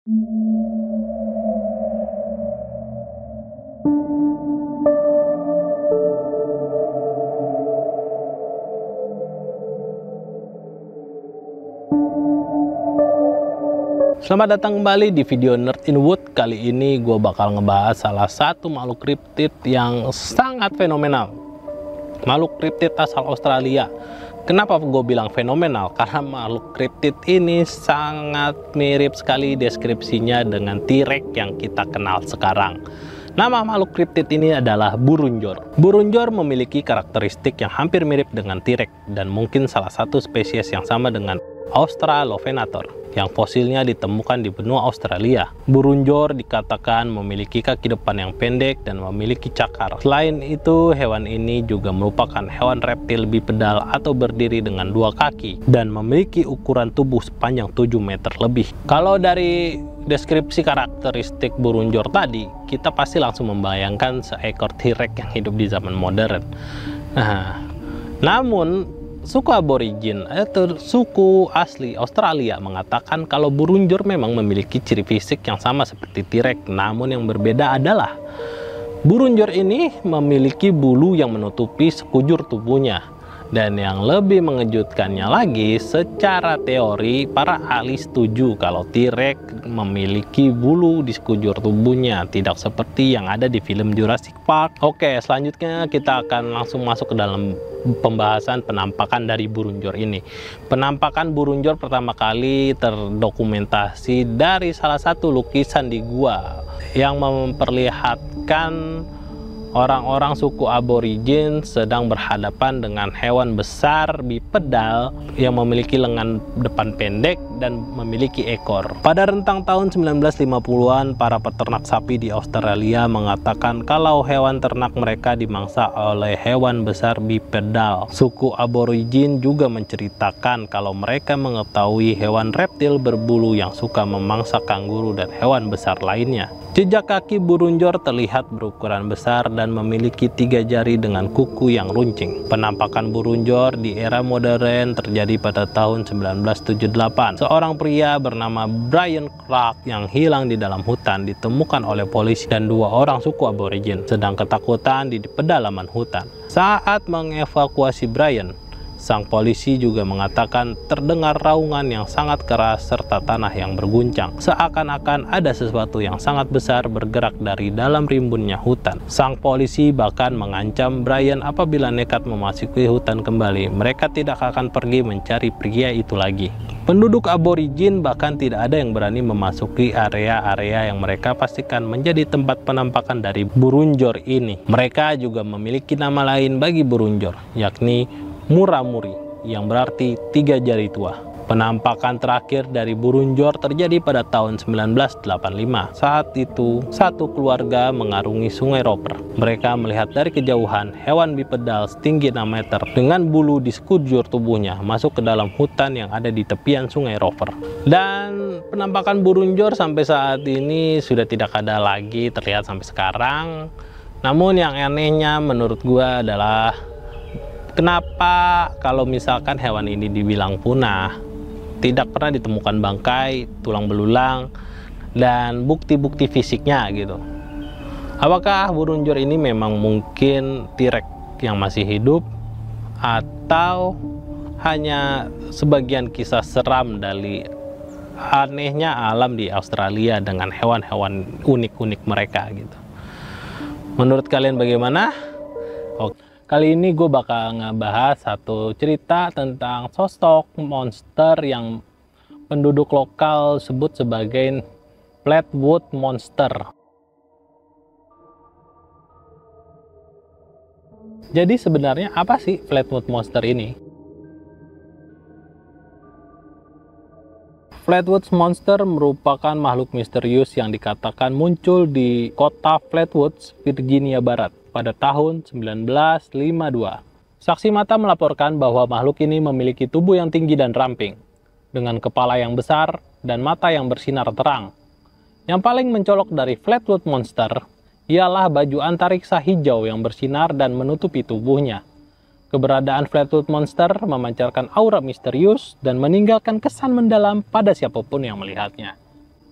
Selamat datang kembali di video Nerd in Wood. Kali ini gue bakal ngebahas salah satu makhluk kriptid yang sangat fenomenal. Makhluk kriptid asal Australia. Kenapa gue bilang fenomenal? Karena makhluk kriptid ini sangat mirip sekali deskripsinya dengan T-Rex yang kita kenal sekarang. Nama makhluk kriptid ini adalah burunjor. Burunjor memiliki karakteristik yang hampir mirip dengan T-Rex dan mungkin salah satu spesies yang sama dengan Australopithecus yang fosilnya ditemukan di benua Australia. Burunjor dikatakan memiliki kaki depan yang pendek dan memiliki cakar. Selain itu, hewan ini juga merupakan hewan reptil bipedal atau berdiri dengan dua kaki dan memiliki ukuran tubuh sepanjang 7 meter lebih. Kalau dari deskripsi karakteristik burunjor tadi, kita pasti langsung membayangkan seekor T-Rex yang hidup di zaman modern. Namun suku aborigin atau suku asli Australia mengatakan kalau burunjor memang memiliki ciri fisik yang sama seperti T-Rex, namun yang berbeda adalah burunjor ini memiliki bulu yang menutupi sekujur tubuhnya. Dan yang lebih mengejutkannya lagi, secara teori para ahli setuju kalau T-Rex memiliki bulu di sekujur tubuhnya, tidak seperti yang ada di film Jurassic Park. Oke, selanjutnya kita akan langsung masuk ke dalam pembahasan penampakan dari burunjor ini. Penampakan burunjor pertama kali terdokumentasi dari salah satu lukisan di gua yang memperlihatkan orang-orang suku aborigin sedang berhadapan dengan hewan besar bipedal yang memiliki lengan depan pendek dan memiliki ekor. Pada rentang tahun 1950-an, para peternak sapi di Australia mengatakan kalau hewan ternak mereka dimangsa oleh hewan besar bipedal. Suku aborigin juga menceritakan kalau mereka mengetahui hewan reptil berbulu yang suka memangsa kanguru dan hewan besar lainnya. Jejak kaki burunjor terlihat berukuran besar dan memiliki 3 jari dengan kuku yang runcing. Penampakan burunjor di era modern terjadi pada tahun 1978. Seorang pria bernama Brian Clark yang hilang di dalam hutan ditemukan oleh polisi dan 2 orang suku aborigin sedang ketakutan di pedalaman hutan. Saat mengevakuasi Brian, sang polisi juga mengatakan terdengar raungan yang sangat keras serta tanah yang berguncang. Seakan-akan ada sesuatu yang sangat besar bergerak dari dalam rimbunnya hutan. Sang polisi bahkan mengancam Brian apabila nekat memasuki hutan kembali, mereka tidak akan pergi mencari pria itu lagi. Penduduk aborigin bahkan tidak ada yang berani memasuki area-area yang mereka pastikan menjadi tempat penampakan dari burunjor ini. Mereka juga memiliki nama lain bagi burunjor, yakni muramuri, yang berarti 3 jari tua. Penampakan terakhir dari burunjor terjadi pada tahun 1985. Saat itu, satu keluarga mengarungi sungai Roper. Mereka melihat dari kejauhan hewan bipedal setinggi 6 meter dengan bulu di sekujur tubuhnya masuk ke dalam hutan yang ada di tepian sungai Roper. Dan penampakan burunjor sampai saat ini sudah tidak ada lagi terlihat sampai sekarang. Namun yang anehnya menurut gua adalah kenapa kalau misalkan hewan ini dibilang punah, tidak pernah ditemukan bangkai, tulang belulang, dan bukti-bukti fisiknya gitu. Apakah burunjor ini memang mungkin T-Rex yang masih hidup, atau hanya sebagian kisah seram dari anehnya alam di Australia dengan hewan-hewan unik-unik mereka gitu. Menurut kalian bagaimana? Oke. Kali ini gue bakal ngebahas satu cerita tentang sosok monster yang penduduk lokal sebut sebagai Flatwood Monster. Jadi sebenarnya apa sih Flatwood Monster ini? Flatwood Monster merupakan makhluk misterius yang dikatakan muncul di kota Flatwoods, Virginia Barat pada tahun 1952. Saksi mata melaporkan bahwa makhluk ini memiliki tubuh yang tinggi dan ramping, dengan kepala yang besar dan mata yang bersinar terang. Yang paling mencolok dari Flatwood Monster ialah baju antariksa hijau yang bersinar dan menutupi tubuhnya. Keberadaan Flatwood Monster memancarkan aura misterius dan meninggalkan kesan mendalam pada siapapun yang melihatnya.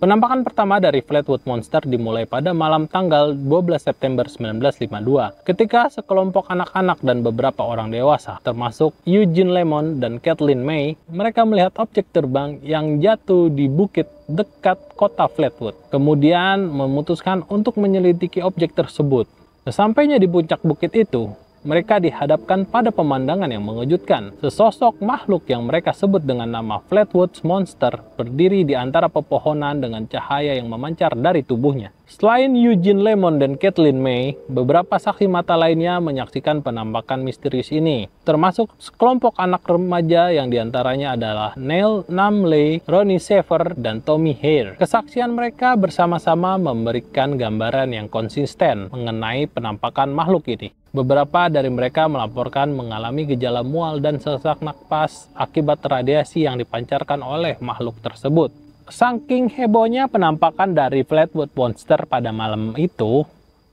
Penampakan pertama dari Flatwood Monster dimulai pada malam tanggal 12 September 1952, ketika sekelompok anak-anak dan beberapa orang dewasa, termasuk Eugene Lemon dan Kathleen May, mereka melihat objek terbang yang jatuh di bukit dekat kota Flatwood. Kemudian memutuskan untuk menyelidiki objek tersebut. Sesampainya di puncak bukit itu, mereka dihadapkan pada pemandangan yang mengejutkan. Sesosok makhluk yang mereka sebut dengan nama Flatwood Monster berdiri di antara pepohonan dengan cahaya yang memancar dari tubuhnya. Selain Eugene Lemon dan Kathleen May, beberapa saksi mata lainnya menyaksikan penampakan misterius ini, termasuk sekelompok anak remaja yang diantaranya adalah Neil Numley, Ronnie Sever, dan Tommy Hare. Kesaksian mereka bersama-sama memberikan gambaran yang konsisten mengenai penampakan makhluk ini. Beberapa dari mereka melaporkan mengalami gejala mual dan sesak napas akibat radiasi yang dipancarkan oleh makhluk tersebut. Saking hebohnya penampakan dari Flatwood Monster pada malam itu,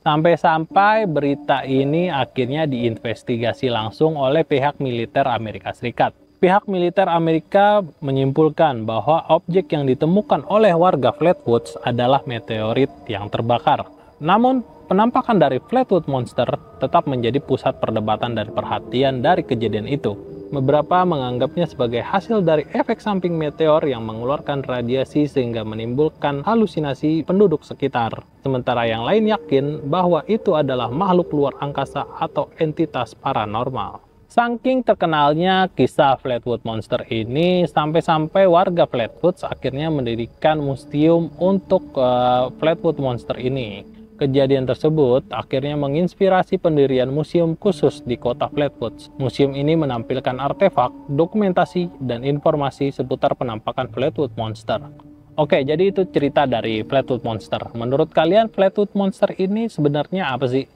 sampai-sampai berita ini akhirnya diinvestigasi langsung oleh pihak militer Amerika Serikat. Pihak militer Amerika menyimpulkan bahwa objek yang ditemukan oleh warga Flatwoods adalah meteorit yang terbakar. Namun, penampakan dari Flatwood Monster tetap menjadi pusat perdebatan dan perhatian dari kejadian itu. Beberapa menganggapnya sebagai hasil dari efek samping meteor yang mengeluarkan radiasi sehingga menimbulkan halusinasi penduduk sekitar. Sementara yang lain yakin bahwa itu adalah makhluk luar angkasa atau entitas paranormal. Saking terkenalnya kisah Flatwood Monster ini, sampai-sampai warga Flatwoods akhirnya mendirikan museum untuk Flatwood Monster ini. Kejadian tersebut akhirnya menginspirasi pendirian museum khusus di kota Flatwoods. Museum ini menampilkan artefak, dokumentasi, dan informasi seputar penampakan Flatwood Monster. Oke, jadi itu cerita dari Flatwood Monster. Menurut kalian Flatwood Monster ini sebenarnya apa sih?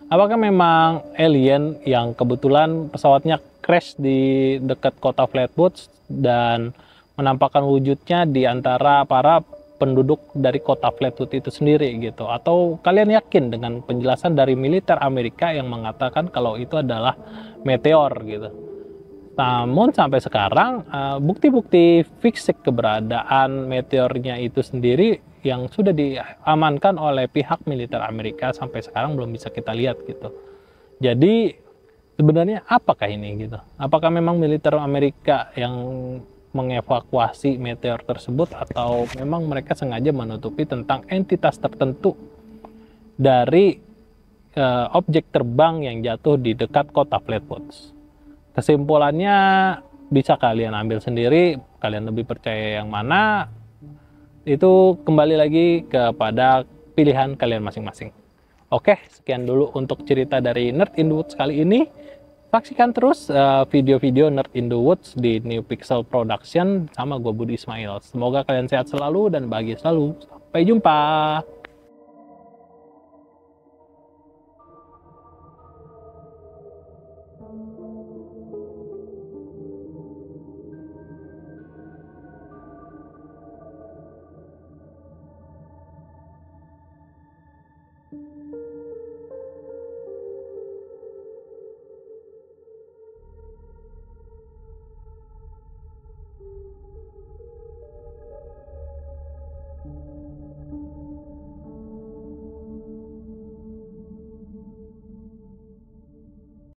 Apakah memang alien yang kebetulan pesawatnya crash di dekat kota Flatwoods dan menampakkan wujudnya di antara para penduduk dari kota Flatwood itu sendiri gitu? Atau kalian yakin dengan penjelasan dari militer Amerika yang mengatakan kalau itu adalah meteor gitu? Namun sampai sekarang bukti-bukti fisik keberadaan meteornya itu sendiri yang sudah diamankan oleh pihak militer Amerika sampai sekarang belum bisa kita lihat gitu. Jadi sebenarnya apakah ini gitu? Apakah memang militer Amerika yang mengevakuasi meteor tersebut atau memang mereka sengaja menutupi tentang entitas tertentu dari objek terbang yang jatuh di dekat kota Flatwoods? Kesimpulannya bisa kalian ambil sendiri, kalian lebih percaya yang mana, itu kembali lagi kepada pilihan kalian masing-masing. Oke, sekian dulu untuk cerita dari Nerd in the Woods kali ini. Saksikan terus video-video Nerd in the Woods di New Pixel Production sama gue Budi Ismail. Semoga kalian sehat selalu dan bahagia selalu. Sampai jumpa.